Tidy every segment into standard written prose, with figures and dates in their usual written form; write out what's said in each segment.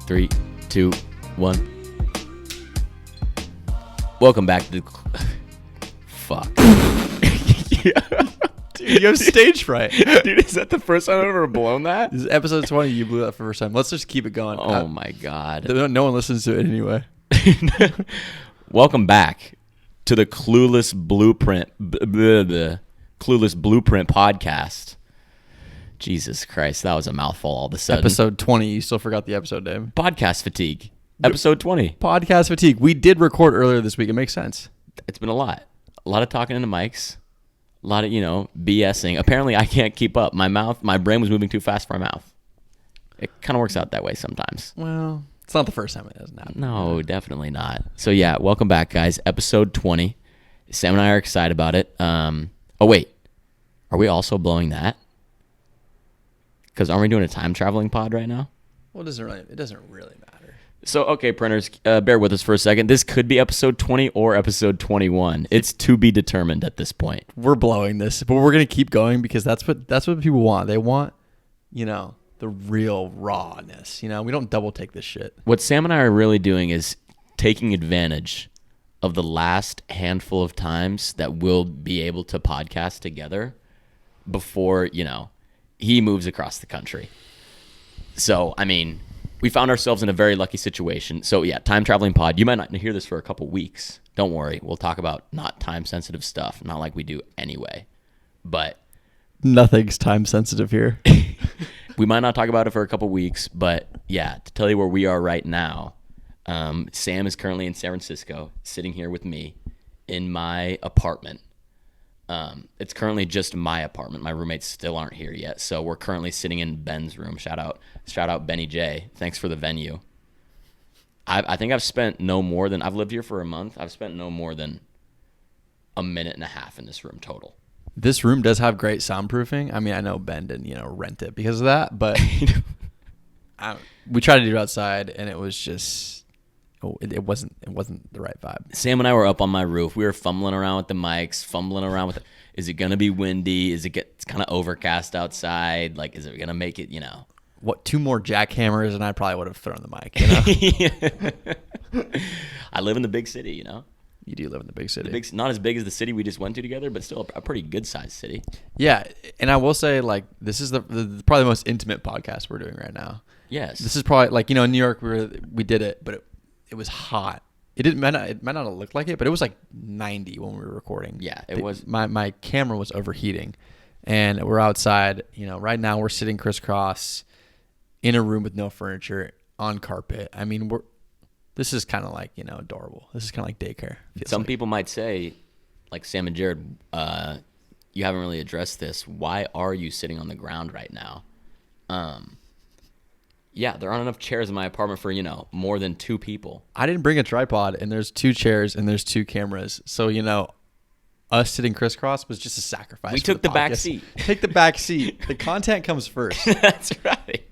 3, 2, 1. Welcome back to the... Fuck. Dude, you have stage fright. Dude, is that the first time I've ever blown that? This is episode 20. You blew that for the first time. Let's just keep it going. Oh, my God. No one listens to it anyway. Welcome back to the Clueless Blueprint podcast. Jesus Christ, that was a mouthful all of a sudden. Episode 20. You still forgot the episode name. Podcast fatigue. Episode 20. Podcast fatigue. We did record earlier this week. It makes sense. It's been a lot. A lot of talking into mics. A lot of, BSing. Apparently, I can't keep up. My brain was moving too fast for my mouth. It kind of works out that way sometimes. Well, it's not the first time it has happened. No, definitely not. So, yeah, welcome back, guys. Episode 20. Sam and I are excited about it. Oh, wait. Are we also blowing that? Because aren't we doing a time traveling pod right now? Well, it doesn't really matter. So, okay, printers, bear with us for a second. This could be episode 20 or episode 21. It's to be determined at this point. We're blowing this, but we're gonna keep going because that's what people want. They want, the real rawness. We don't double take this shit. What Sam and I are really doing is taking advantage of the last handful of times that we'll be able to podcast together before, he moves across the country. So, we found ourselves in a very lucky situation. So, yeah, time traveling pod. You might not hear this for a couple weeks. Don't worry. We'll talk about not time-sensitive stuff, not like we do anyway. But nothing's time-sensitive here. We might not talk about it for a couple weeks, but, yeah, to tell you where we are right now, Sam is currently in San Francisco, sitting here with me in my apartment. It's currently just my apartment. My roommates still aren't here yet, so we're currently sitting in Ben's room. Shout out Benny J. Thanks for the venue. I think I've spent I've lived here for a month. I've spent no more than a minute and a half in this room total. This room does have great soundproofing. I know Ben didn't, rent it because of that, but we tried to do it outside, and it was just. It wasn't the right vibe. Sam and I were up on my roof. We were fumbling around with the mics, is it going to be windy? It's kind of overcast outside? Like, is it going to make it, What, 2 more jackhammers and I probably would have thrown the mic, I live in the big city, You do live in the big city. Not as big as the city we just went to together, but still a pretty good-sized city. Yeah, and I will say, this is the probably the most intimate podcast we're doing right now. Yes. This is probably, in New York, we did it, but it was hot. It might not have looked like it, but it was like 90 when we were recording. Yeah, it was. My camera was overheating, and we're outside. Right now we're sitting crisscross in a room with no furniture on carpet. This is kind of like adorable. This is kind of like daycare. Some people might say, like Sam and Jared, you haven't really addressed this. Why are you sitting on the ground right now? Yeah, there aren't enough chairs in my apartment for, more than 2 people. I didn't bring a tripod, and there's 2 chairs, and there's 2 cameras. So, us sitting crisscross was just a sacrifice. We took the back seat. Take the back seat. The content comes first. That's right.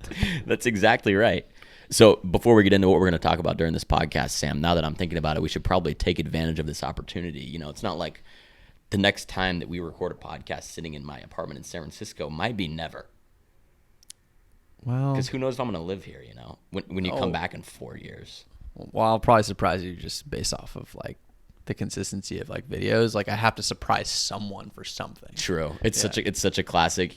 That's exactly right. So before we get into what we're going to talk about during this podcast, Sam, now that I'm thinking about it, we should probably take advantage of this opportunity. It's not like the next time that we record a podcast sitting in my apartment in San Francisco might be never. Well, because who knows if I'm going to live here, when you come back in 4 years. Well, I'll probably surprise you just based off of the consistency of videos. I have to surprise someone for something. True. It's such a classic,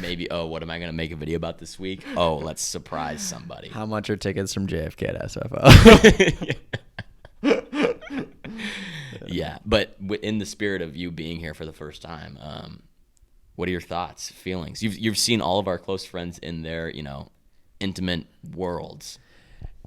maybe, what am I going to make a video about this week? Oh, let's surprise somebody. How much are tickets from JFK to SFO? Yeah, but in the spirit of you being here for the first time, what are your thoughts, feelings? You've seen all of our close friends in their, intimate worlds.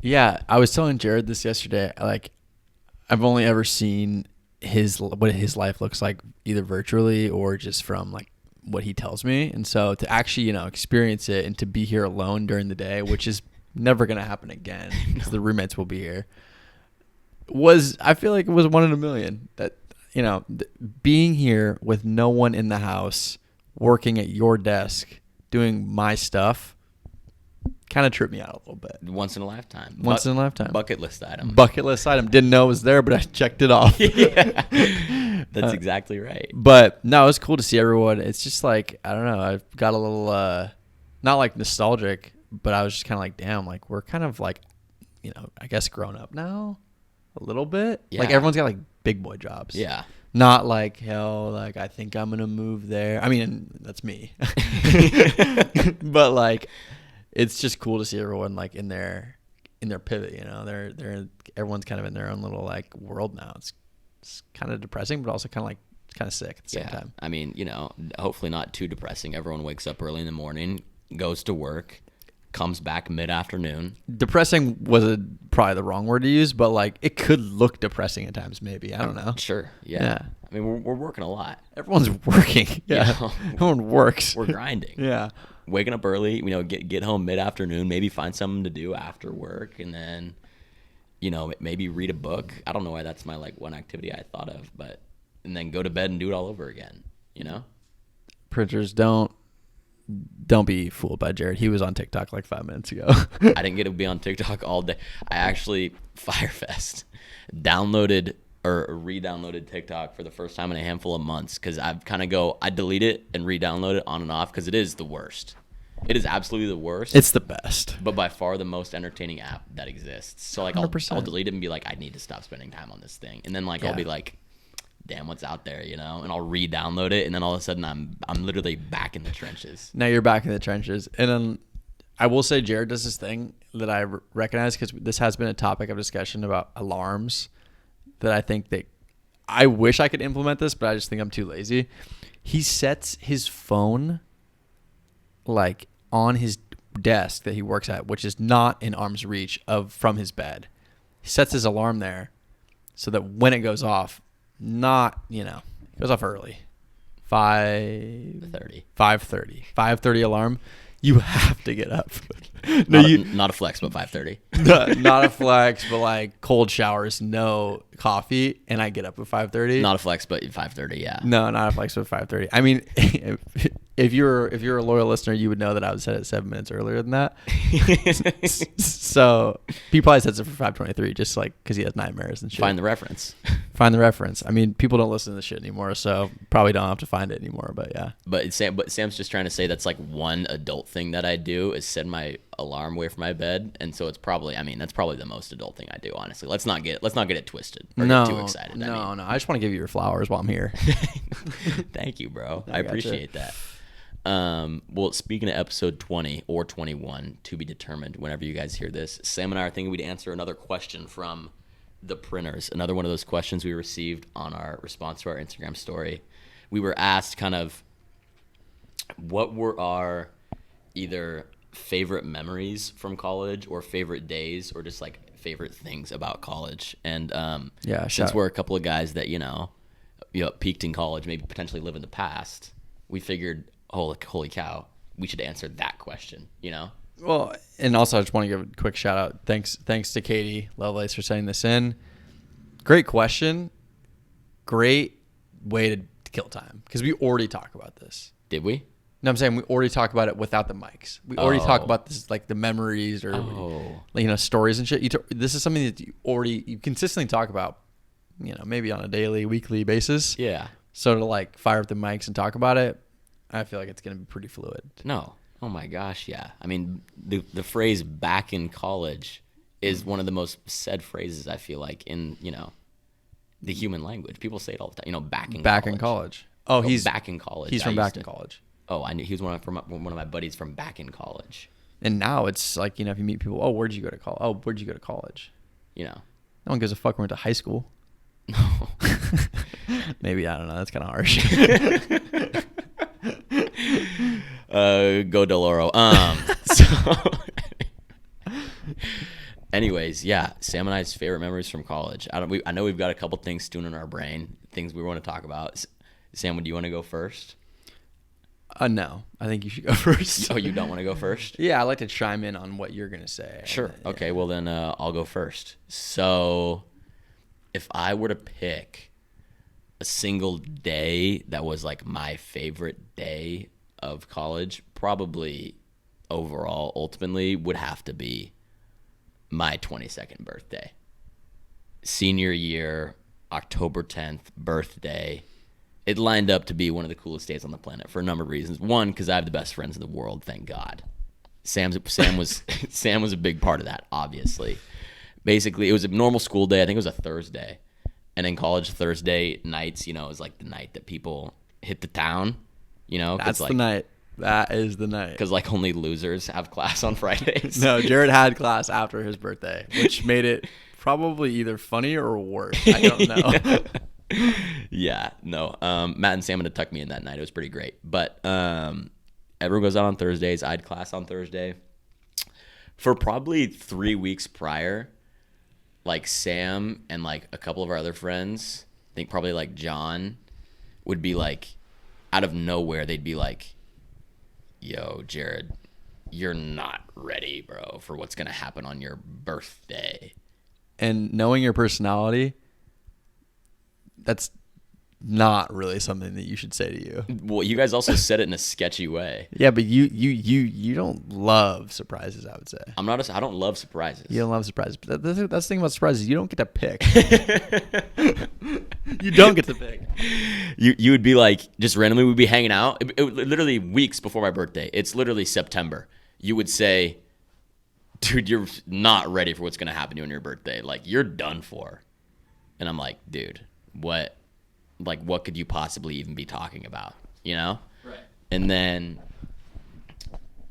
Yeah, I was telling Jared this yesterday. I've only ever seen what his life looks like either virtually or just from what he tells me. And so to actually, experience it and to be here alone during the day, which is never going to happen again because the roommates will be here, I feel like it was 1 in a million. That, being here with no one in the house, working at your desk, doing my stuff, kind of tripped me out a little bit. Once in a lifetime. In a lifetime. Bucket list item. Didn't know it was there, but I checked it off. Yeah. That's exactly right. But no, it was cool to see everyone. It's just I don't know. I've got a little, not nostalgic, but I was just kind of like, damn, like we're kind of like, I guess grown up now a little bit. Yeah. Like everyone's got like big boy jobs. Yeah. Not like, hell, like I think I'm going to move there. I mean, that's me. But like, it's just cool to see everyone like in their pivot, they're everyone's kind of in their own little like world now. It's kind of depressing, but also kind of like, it's kind of sick at the same time. I mean, hopefully not too depressing. Everyone wakes up early in the morning, goes to work, comes back mid-afternoon. Depressing was probably the wrong word to use, but like it could look depressing at times. Maybe, I don't know. Sure, yeah. I mean, we're working a lot. Everyone's working. Yeah, everyone works. We're grinding. Yeah, waking up early. Get home mid-afternoon. Maybe find something to do after work, and then, maybe read a book. I don't know why that's my like one activity I thought of, but and then go to bed and do it all over again. Printers don't be fooled by Jared. He was on TikTok like 5 minutes ago. I didn't get to be on TikTok all day. I actually Firefest downloaded or re-downloaded TikTok for the first time in a handful of months because I delete it and re-download it on and off because it is the worst. It is absolutely the worst. It's the best, but by far the most entertaining app that exists. So like I'll delete it and be like, I need to stop spending time on this thing, and then like I'll be like, damn, what's out there, and I'll re-download it, and then all of a sudden I'm literally back in the trenches. Now you're back in the trenches, and then I will say Jared does this thing that I recognize because this has been a topic of discussion about alarms that I think that I wish I could implement this, but I just think I'm too lazy. He sets his phone like on his desk that he works at, which is not in arm's reach from his bed. He sets his alarm there so that when it goes off, it goes off early. 5:30 alarm. You have to get up. Not a flex, but 5:30. Not a flex, but like cold showers, no coffee, and I get up at 5:30. Not a flex, but 5:30. Yeah. No, not a flex, but 5:30. I mean, if you're a loyal listener, you would know that I was set at 7 minutes earlier than that. So he probably sets it for 5:23, just like because he has nightmares and shit. Find the reference. I mean, people don't listen to this shit anymore, so probably don't have to find it anymore. But yeah. But Sam's just trying to say that's like one adult thing that I do is set my alarm away from my bed, and so it's probably that's probably the most adult thing I do. Honestly, let's not get it twisted or get too excited. No. I just want to give you your flowers while I'm here. Thank you, bro. I appreciate that. Well, speaking of episode 20 or 21, to be determined whenever you guys hear this, Sam and I are thinking we'd answer another question from the printers. Another one of those questions we received on our response to our Instagram story. We were asked kind of what were our either favorite memories from college or favorite days or just like favorite things about college. And since we're a couple of guys that, peaked in college, maybe potentially live in the past, we figured, holy cow, we should answer that question, Well, and also I just want to give a quick shout out. Thanks to Katie Lovelace for sending this in. Great question. Great way to kill time because we already talked about this. Did we? No, I'm saying we already talked about it without the mics. We already talked about this, like the memories or stories and shit. This is something that you consistently talk about, maybe on a daily, weekly basis. Yeah. So to like fire up the mics and talk about it, I feel like it's going to be pretty fluid. No. Oh my gosh, yeah. I mean, the phrase "back in college" is one of the most said phrases I feel like in the human language. People say it all the time. Back in college. Oh, he's back in college. He's from back in college. Oh, I knew he was one of my buddies from back in college. And now it's like if you meet people, oh, where'd you go to college? Oh, where'd you go to college? No one gives a fuck. We went to high school. No. Maybe, I don't know. That's kind of harsh. Go Deloro. Anyways, yeah, Sam and I's favorite memories from college. I know we've got a couple things stewing in our brain, things we want to talk about. Sam, do you want to go first? No, I think you should go first. Oh, you don't want to go first? Yeah, I'd like to chime in on what you're gonna say. Sure. Okay. Well, then I'll go first. So, if I were to pick a single day that was like my favorite day of college, probably overall, ultimately, would have to be my 22nd birthday. Senior year, October 10th, birthday. It lined up to be one of the coolest days on the planet for a number of reasons. One, because I have the best friends in the world, thank God. Sam was Sam was a big part of that, obviously. Basically, it was a normal school day. I think it was a Thursday. And in college, Thursday nights, is like the night that people hit the town, That's like, the night. That is the night. because like only losers have class on Fridays. No, Jared had class after his birthday, which made it probably either funny or worse. I don't know. Yeah, no. Matt and Sam had to tuck me in that night. It was pretty great. But everyone goes out on Thursdays. I had class on Thursday. For probably 3 weeks prior, like Sam and like a couple of our other friends, I think probably like John, would be like, out of nowhere, they'd be like, yo, Jared, you're not ready, bro, for what's going to happen on your birthday. And knowing your personality, that's not really something that you should say to you. Well, you guys also said it in a sketchy way. Yeah, but you don't love surprises, I would say. I don't love surprises. You don't love surprises. But that's the thing about surprises. You don't get to pick. You don't get to pick. You would be like, just randomly, we'd be hanging out. Literally weeks before my birthday. It's literally September. You would say, dude, you're not ready for what's going to happen to you on your birthday. Like, you're done for. And I'm like, dude, what? Like, what could you possibly even be talking about? Right. And then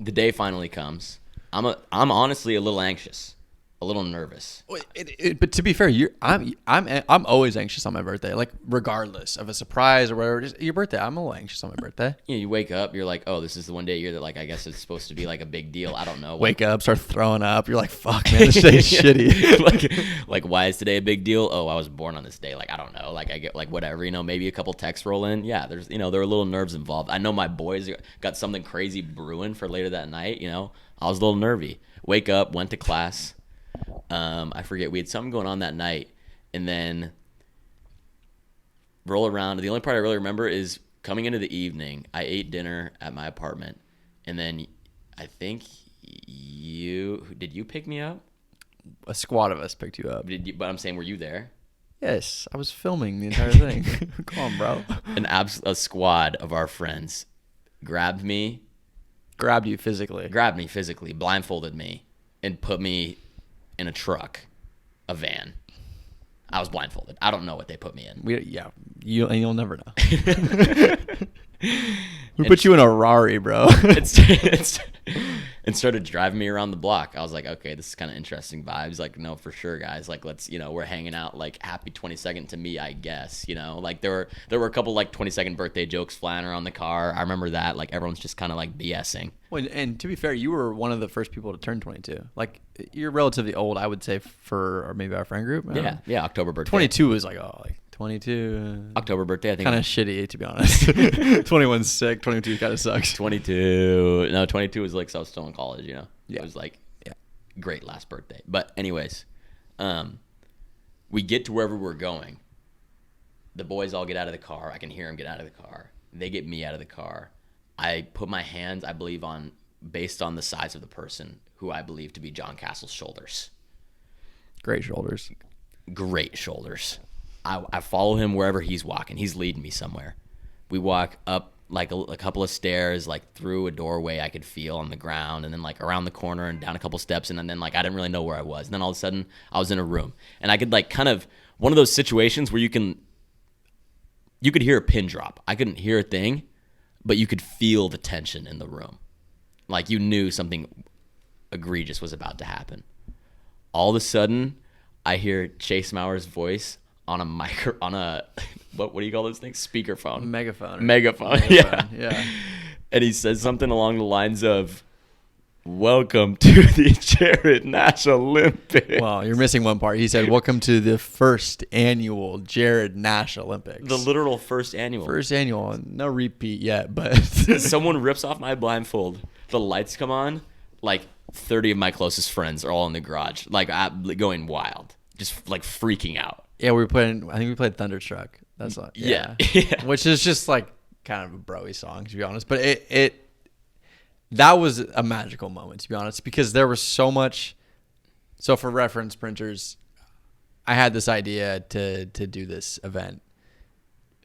the day finally comes. I'm honestly a little anxious, a little nervous. But to be fair, I'm always anxious on my birthday, like regardless of a surprise or whatever. Just your birthday, I'm a little anxious on my birthday. You wake up, you're like, oh, this is the one day a year that, like, I guess it's supposed to be like a big deal. I don't know. Wake up, start throwing up. You're like, fuck, man, this day's shitty. like, why is today a big deal? Oh, I was born on this day. Like, I don't know. Like, I get like whatever. Maybe a couple texts roll in. Yeah, there's there are little nerves involved. I know my boys got something crazy brewing for later that night. I was a little nervy. Wake up, went to class. I forget, we had something going on that night, and then roll around. The only part I really remember is coming into the evening. I ate dinner at my apartment, and then I think did you pick me up? A squad of us picked you up. But I'm saying, were you there? Yes, I was filming the entire thing. Come on, bro. A squad of our friends grabbed me physically, blindfolded me, and put me in a truck, a van. I was blindfolded. I don't know what they put me in. You'll never know. We put you in a Rari, bro. And started driving me around the block. I was like, okay, this is kind of interesting vibes. Like, no, for sure, guys. Like, let's, we're hanging out. Like, happy 22nd to me, I guess. Like there were a couple like 22nd birthday jokes flying around the car. I remember that. Like, everyone's just kind of like BSing. Well, and to be fair, you were one of the first people to turn 22. Like, you're relatively old, I would say, for maybe our friend group. Yeah, October birthday. 22 is like 22. October birthday, I think. Kind of shitty, to be honest. 21's sick. 22 kind of sucks. 22 was like, so I was still in college, Yeah. It was like, great last birthday. But anyways, we get to wherever we're going. The boys all get out of the car. I can hear them get out of the car. They get me out of the car. I put my hands, I believe, based on the size of the person, who I believe to be John Castle's shoulders. Great shoulders. I follow him wherever he's walking. He's leading me somewhere. We walk up like a couple of stairs, like through a doorway I could feel on the ground, and then like around the corner and down a couple steps, and then like I didn't really know where I was. And then all of a sudden I was in a room, and I could like kind of one of those situations where you could hear a pin drop. I couldn't hear a thing, but you could feel the tension in the room. Like you knew something egregious was about to happen. All of a sudden, I hear Chase Mauer's voice on a what do you call those things? Speakerphone. Megaphone. Yeah. And he says something along the lines of, "Welcome to the Jared Nash Olympics." Well, you're missing one part. He said, "Welcome to the first annual Jared Nash Olympics." The literal first annual. No repeat yet, but someone rips off my blindfold. The lights come on. Like 30 of my closest friends are all in the garage, like going wild, just like freaking out. Yeah, I think we played Thunderstruck. That's like, yeah. Which is just like kind of a bro-y song, to be honest. But that was a magical moment, to be honest, because there was so much. So for reference printers, I had this idea to do this event.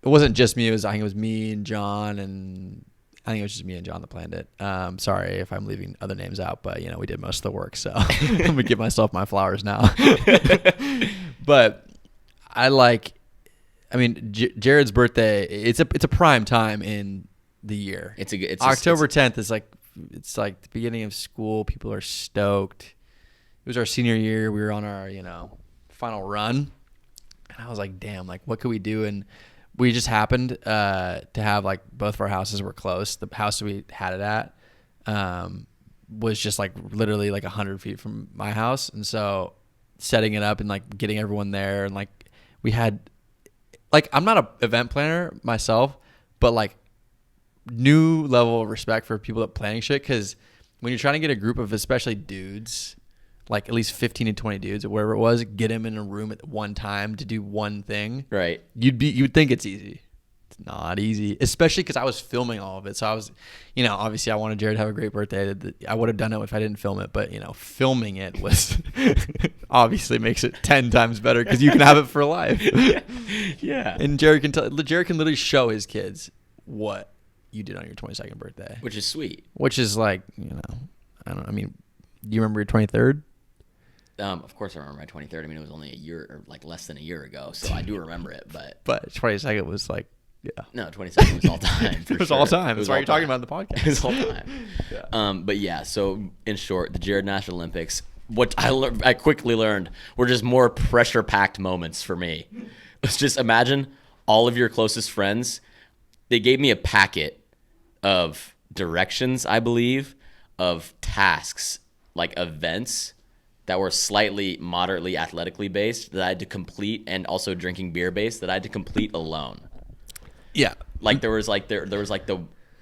It wasn't just me. I think it was me and John and I think it was just me and John that planned it. Sorry if I'm leaving other names out, but we did most of the work, so I'm gonna give myself my flowers now. But Jared's birthday. It's a prime time in the year. It's October 10th. It's like the beginning of school. People are stoked. It was our senior year. We were on our final run, and I was like, damn, like what could we do? And we just happened to have like both of our houses were close. The house we had it at was just like literally like 100 feet from my house, and so setting it up and like getting everyone there, and like we had like I'm not an event planner myself, but like new level of respect for people that planning shit, because when you're trying to get a group of especially dudes, like at least 15 to 20 dudes or whatever it was, get them in a room at one time to do one thing. Right. You'd think it's easy. It's not easy, especially because I was filming all of it. So I was, obviously I wanted Jared to have a great birthday. I would have done it if I didn't film it, but filming it was obviously makes it 10 times better because you can have it for life. Yeah. And Jared can literally show his kids what you did on your 22nd birthday, which is sweet. Which is like, do you remember your 23rd? Of course I remember my 23rd. I mean, it was only a year or like less than a year ago, so I do remember it. But 22nd was like, yeah. No, 22nd was all time. It was all time. That's why you're talking about in the podcast. It was all time. Yeah. But yeah, so in short, the Jared National Olympics, what I quickly learned were just more pressure-packed moments for me. Let's just imagine all of your closest friends. They gave me a packet of directions, I believe, of tasks, like events that were slightly moderately athletically based that I had to complete, and also drinking beer based that I had to complete alone. Yeah. Like there was I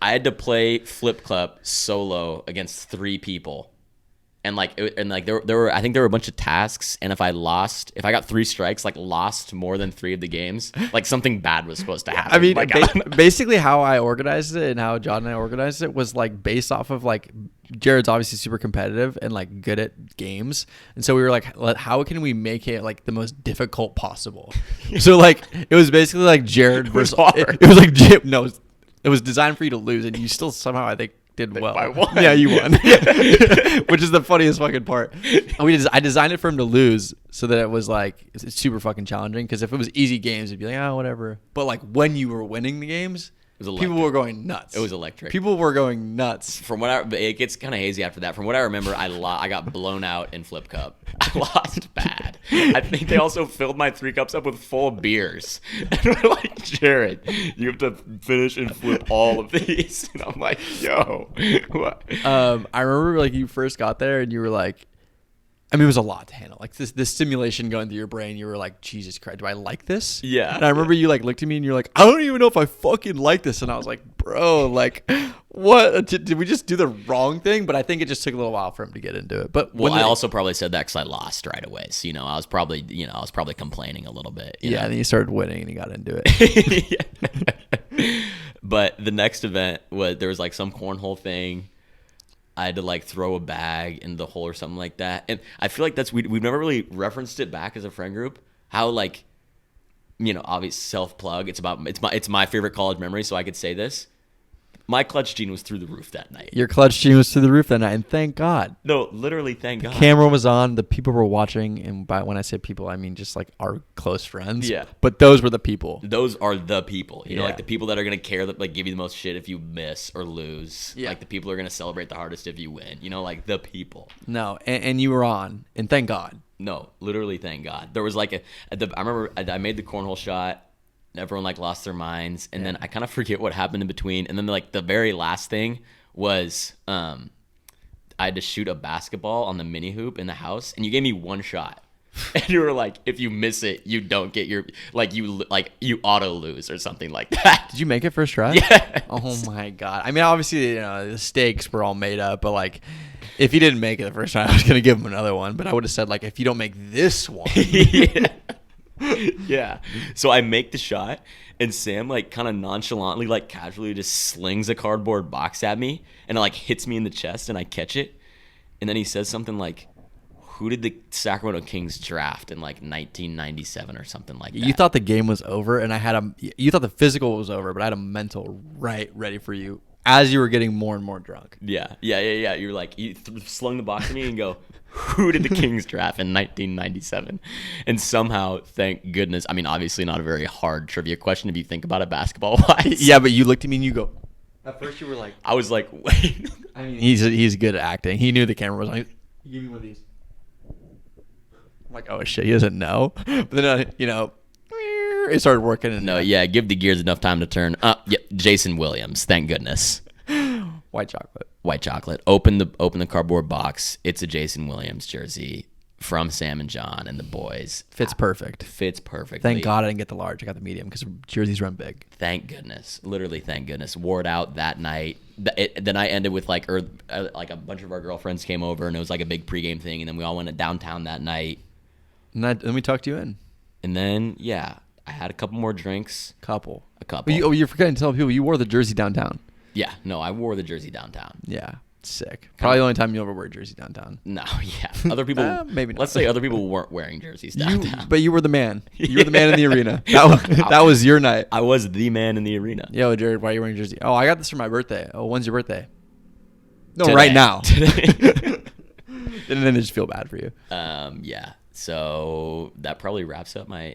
had to play Flip Cup solo against 3 people. And there were I think there were a bunch of tasks, and if I got 3 strikes, like lost more than 3 of the games, like something bad was supposed to happen. I mean, basically how I organized it and how John and I organized it was like based off of like Jared's obviously super competitive and like good at games, and so we were like, how can we make it like the most difficult possible? So like it was basically like Jared versus it was like it was designed for you to lose, and you still somehow I think did well. I won. Yeah, you won. Which is the funniest fucking part. I designed it for him to lose so that it was like it's super fucking challenging, because if it was easy games, it'd be like, whatever. But like when you were winning the games, people were going nuts. It was electric. People were going nuts. It gets kind of hazy after that. From what I remember, I got blown out in Flip Cup. I lost bad. I think they also filled my 3 cups up with full beers. And we're like, Jared, you have to finish and flip all of these. And I'm like, yo. What? I remember like you first got there and you were like, it was a lot to handle. Like this stimulation going through your brain, you were like, Jesus Christ, do I like this? Yeah. And I remember you like looked at me and you're like, I don't even know if I fucking like this. And I was like, bro, like, what? Did we just do the wrong thing? But I think it just took a little while for him to get into it. But I also probably said that because I lost right away. So I was probably complaining a little bit. Yeah, and then you started winning and you got into it. But the next event there was like some cornhole thing. I had to like throw a bag in the hole or something like that. And I feel like we've never really referenced it back as a friend group. How like, obvious self-plug. It's my favorite college memory, so I could say this. My clutch gene was through the roof that night. Your clutch gene was through the roof that night, and thank God. No, literally, thank God. The camera was on. The people were watching, and when I say people, I mean just like our close friends. Yeah. But those were the people. Those are the people. Like the people that are gonna care, that like give you the most shit if you miss or lose. Yeah. Like the people who are gonna celebrate the hardest if you win. Like the people. No, and you were on, and thank God. No, literally, thank God. There was like I remember I made the cornhole shot. Everyone like lost their minds, and then I kind of forget what happened in between. And then like the very last thing was I had to shoot a basketball on the mini hoop in the house, and you gave me 1 shot, and you were like, if you miss it, you don't get your you auto lose or something like that. Did you make it first try? Yeah. Oh my God. I mean, obviously the stakes were all made up, but like if he didn't make it the first time, I was gonna give him another one. But I would have said like, if you don't make this one. Yeah. Yeah. So I make the shot, and Sam like kind of nonchalantly, like casually just slings a cardboard box at me, and it like hits me in the chest, and I catch it. And then he says something like, who did the Sacramento Kings draft in like 1997 or something like that? You thought the game was over, and you thought the physical was over, but I had a mental ready for you as you were getting more and more drunk. Yeah. You're like, you slung the box at me and go, who did the Kings draft in 1997? And somehow, thank goodness, I mean, obviously not a very hard trivia question if you think about it basketball-wise. Yeah, but you looked at me and you go, at first you were like. I was like, wait. I mean, he's good at acting. He knew the camera was on. He gave me one of these. I'm like, oh shit, he doesn't know. But then, it started working. And No, yeah, give the gears enough time to turn. Yep, Jason Williams, thank goodness. White chocolate. Open the cardboard box. It's a Jason Williams jersey from Sam and John and the boys. Fits perfect. Fits perfectly. Thank God I didn't get the large. I got the medium because jerseys run big. Thank goodness. Literally, thank goodness. Wore it out that night. The night ended with like a bunch of our girlfriends came over and it was like a big pregame thing. And then we all went downtown that night. And then we tucked you in. And then, yeah, I had a couple more drinks. A couple. But you're forgetting to tell people you wore the jersey downtown. Yeah, no, I wore the jersey downtown. Yeah, sick. Probably the only time you ever wear a jersey downtown. No, yeah. Other people, maybe not. Let's say other people weren't wearing jerseys downtown. But you were the man. You were the man in the arena. That was your night. I was the man in the arena. Yo, Jared, why are you wearing a jersey? Oh, I got this for my birthday. Oh, when's your birthday? No, Today. right now. Today. And then I just feel bad for you. Yeah. So that probably wraps up my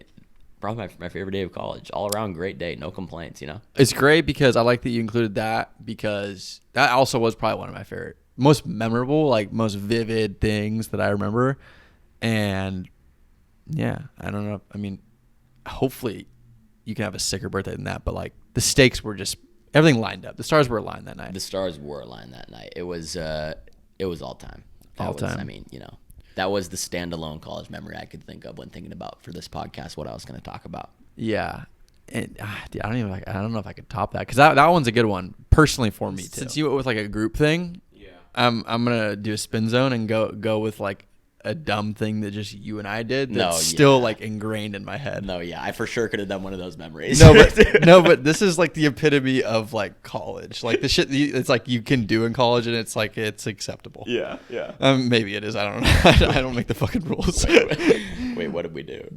favorite day of college. All around great day, no complaints, It's great because I like that you included that because that also was probably one of my favorite, most memorable, like most vivid things that I remember. And yeah, I don't know. I mean, hopefully you can have a sicker birthday than that, but like the stakes were just everything lined up. The stars were aligned that night. The stars were aligned that night. It was all time. I mean, that was the standalone college memory I could think of when thinking about for this podcast what I was going to talk about. Yeah. And I don't know if I could top that because that one's a good one personally for me too. Since you went with like a group thing, yeah, I'm gonna do a spin zone and go with like a dumb thing that just you and I did that's still like ingrained in my head. No, yeah, I for sure could have done one of those memories. But this is like the epitome of like college, like the shit it's like you can do in college and it's like it's acceptable. Yeah. Maybe it is. I don't know. I don't make the fucking rules. Wait, what did we do?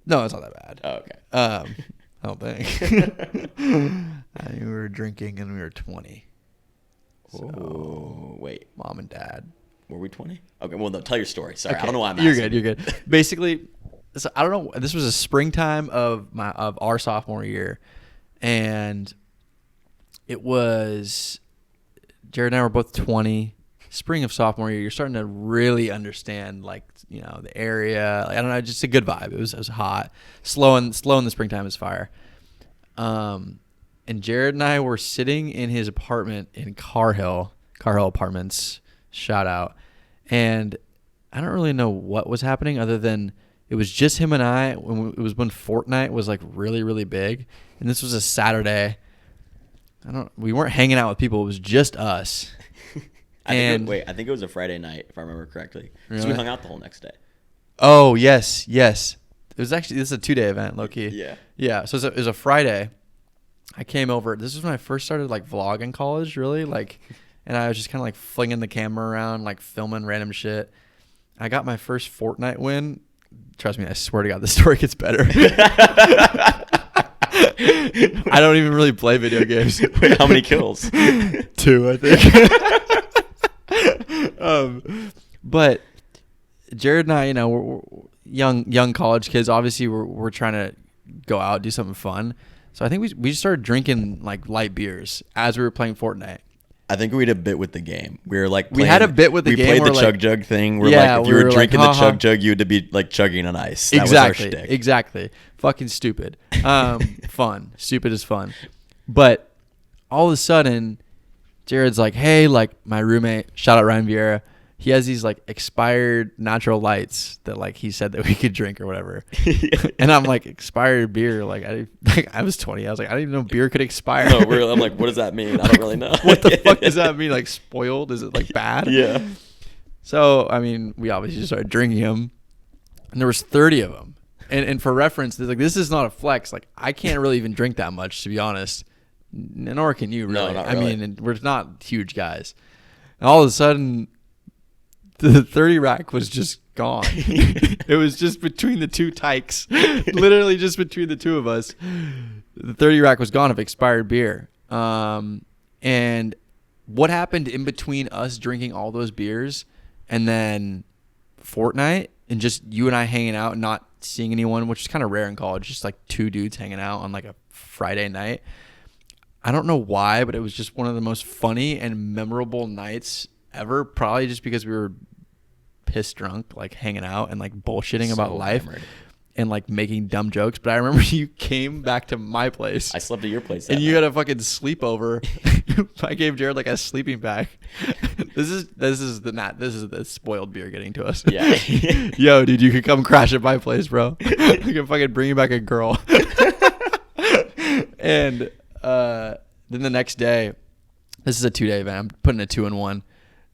No, it's not that bad. Oh, okay. I don't think. We were drinking and we were 20. So, wait. Mom and dad. Were we 20? Okay, well, no, tell your story. Sorry, okay. I don't know why I'm asking. You're good. Basically, so I don't know. This was a springtime of our sophomore year, and it was Jared and I were both 20. Spring of sophomore year, you're starting to really understand, like, the area. Like, I don't know, just a good vibe. It was hot. Slow in the springtime is fire. And Jared and I were sitting in his apartment in Car Hill Apartments. Shout out. And I don't really know what was happening other than it was just him and I. It was when Fortnite was like really, really big, and this was a Saturday. We weren't hanging out with people. It was just us. I think it was a Friday night, if I remember correctly. Really? So we hung out the whole next day. Oh, yes. It was actually, this is a 2-day event, low key. Yeah. Yeah. So it was a Friday. I came over. This was when I first started like vlogging college, really. Like, and I was just kind of like flinging the camera around, like filming random shit. I got my first Fortnite win. Trust me, I swear to God, the story gets better. I don't even really play video games. Wait, how many kills? 2, I think. But Jared and I, we're young college kids. Obviously, we're trying to go out, do something fun. So I think we just started drinking like light beers as we were playing Fortnite. I think we had a bit with the game. We were like, we had a bit with the game. We played the like, chug jug thing. Where yeah, like if you were drinking like, the chug jug, you had to be like chugging on ice. That exactly. was our shtick. Exactly. Fucking stupid. Fun. Stupid is fun. But all of a sudden, Jared's like, hey, like my roommate, shout out Ryan Vieira. He has these like expired natural lights that like he said that we could drink or whatever. And I'm like, expired beer. Like I was 20. I was like, I didn't even know beer could expire. No, really. I'm like, what does that mean? I don't really know. What the fuck does that mean? Like spoiled? Is it like bad? Yeah. So, I mean, we obviously just started drinking them. And there was 30 of them. And for reference, like this is not a flex. Like I can't really even drink that much, to be honest. Nor can you really. No, not really. I mean, we're not huge guys. And all of a sudden, the 30 rack was just gone. It was just between the two tykes. Literally just between the two of us. The 30 rack was gone of expired beer. And what happened in between us drinking all those beers and then Fortnite and just you and I hanging out and not seeing anyone, which is kind of rare in college, just like two dudes hanging out on like a Friday night. I don't know why, but it was just one of the most funny and memorable nights ever, probably just because we were pissed drunk, like hanging out and like bullshitting about life and like making dumb jokes. But I remember you came back to my place. I slept at your place and you had a fucking sleepover. I gave Jared like a sleeping bag. This is the spoiled beer getting to us. Yeah. Yo, dude, you could come crash at my place, bro. I can fucking bring you back a girl. And then the next day, this is a 2-day event. I'm putting a 2-in-1.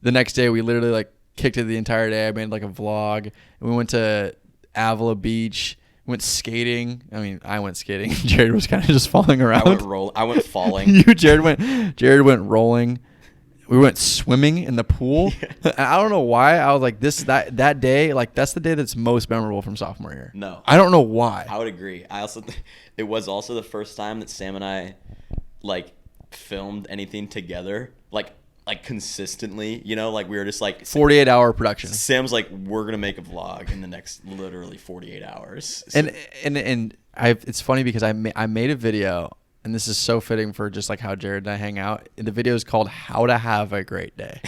The next day, we literally like kicked it the entire day. I made like a vlog. And we went to Avila Beach. Went skating. I mean, I went skating. Jared was kind of just falling around. I went falling. Jared went rolling. We went swimming in the pool. Yeah. I don't know why. I was like that day, like that's the day that's most memorable from sophomore year. No. I don't know why. I would agree. It was also the first time that Sam and I like filmed anything together. Like consistently, you know, like we were just like 48-hour production. Sam's like, we're gonna make a vlog in the next literally 48 hours. So. And it's funny because I made a video, and this is so fitting for just like how Jared and I hang out. The video is called "How to Have a Great Day,"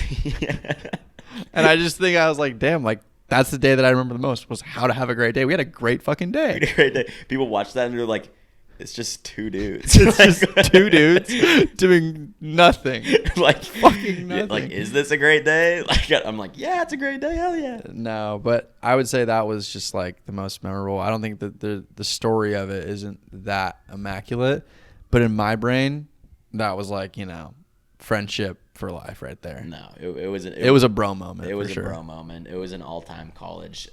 and I just think I was like, damn, like that's the day that I remember the most was how to have a great day. We had a great fucking day. Great day. People watch that and they're like, it's just two dudes. It's just two dudes doing nothing. Like fucking nothing. Like, is this a great day? Like, I'm like, yeah, it's a great day. Hell yeah. No, but I would say that was just like the most memorable. I don't think that the story of it isn't that immaculate, but in my brain, that was like, you know, friendship for life right there. No, it was a bro moment. It was a bro moment. It was an all-time college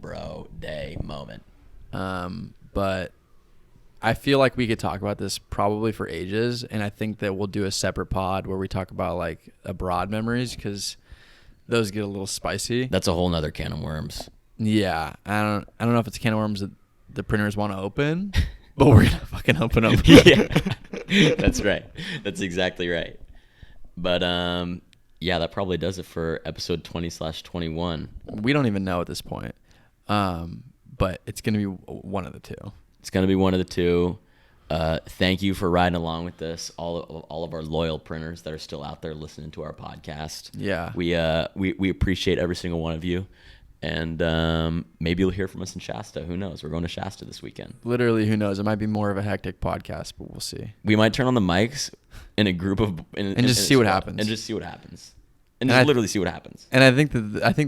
bro day moment. But I feel like we could talk about this probably for ages, and I think that we'll do a separate pod where we talk about like abroad memories because those get a little spicy. That's a whole nother can of worms. Yeah, I don't know if it's a can of worms that the printers want to open, but we're gonna fucking open them. Yeah, that's right. That's exactly right. But yeah, that probably does it for episode 20/21. We don't even know at this point, but it's gonna be one of the two. It's going to be one of the two. Thank you for riding along with this, all of our loyal printers that are still out there listening to our podcast. Yeah. We appreciate every single one of you. And maybe you'll hear from us in Shasta. Who knows? We're going to Shasta this weekend. Literally, who knows? It might be more of a hectic podcast, but we'll see. We might turn on the mics in a group of... And just see what happens. And just see what happens. And just literally see what happens. And I think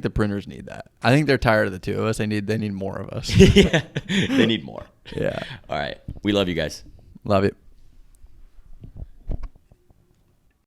the printers need that. I think they're tired of the two of us. They need more of us. Yeah, they need more. Yeah. All right. We love you guys. Love it.